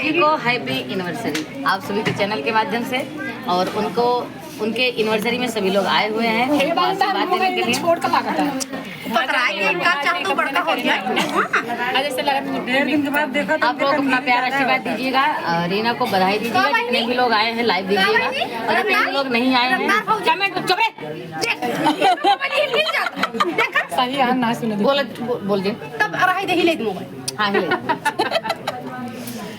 जी को happy anniversary आप सभी के चैनल के माध्यम से, और उनको उनके एनिवर्सरी में सभी लोग आए हुए हैं आशीर्वाद देने के लिए। आप लोग अपना प्यार आशीर्वाद दीजिएगा, रीना को बधाई दीजिएगा। जितने भी लोग आए हैं लाइव दीजिएगा, और जितने भी लोग नहीं आए हैं बोल दे तब हाँ हिले।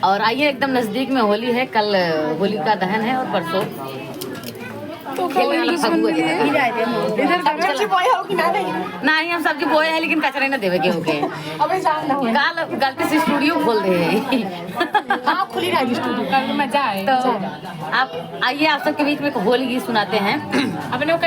और आइए, एकदम नजदीक में होली है, कल होली का दहन है और परसों नहीं हम सब्जी बोए हैं, लेकिन कचरे न देवे के होके काल गलती से स्टूडियो खोल दे खुली रहेगी स्टूडियो, कल मजा आए। तो आप आइए, आप सबके बीच में होली गीत सुनाते हैं। अपने को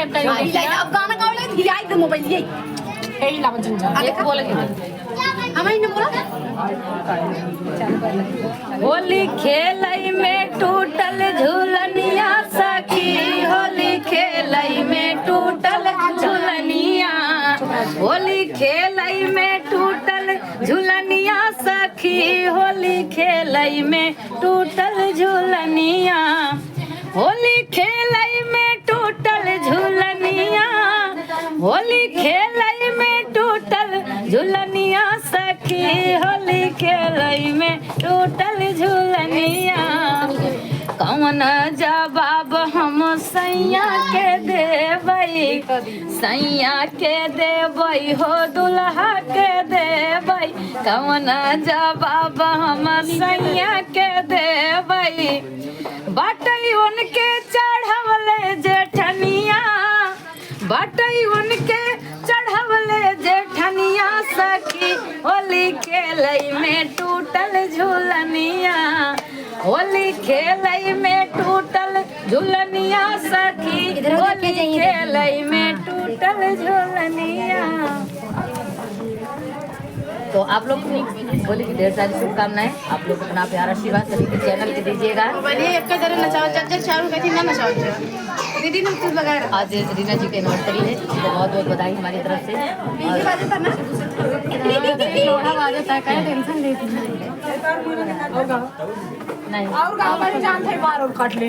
होली खेलई में टूटल झूलनिया सखी, होली खेलई में टूटल झूलनिया, होली खेलई में टूटल झूलनिया सखी, होली खेलई में टूटल झूलनिया, होली खेलई में टूटल झूलनिया, होली खेलई में टूटल झूलनिया सखी, होली खेलई में टूटल झूलनिया। कौन जवाब हम सैया के देबई, सैया के देबई हो दुल्हा के देबई, कौन जवाब हम सैया के देबई, बाटई उनके चढ़वले जेठनिया, बाटई उनके चढ़वले जेठनिया सखी, होली खेलई में टूटल झूलनिया, होली खेलई में टूटल झूलनिया सखी, होली खेलई में टूटल झूलनिया। तो आप लोग को होली की ढेर सारी शुभकामनाएं। आप लोग अपना प्यार आशीर्वाद सभी के चैनल पे दीजिएगा। आज रीना जी के एनिवर्सरी है, तो बहुत बहुत बधाई हमारी तरफ से। नहीं और गाँव में जानते बार और काट ले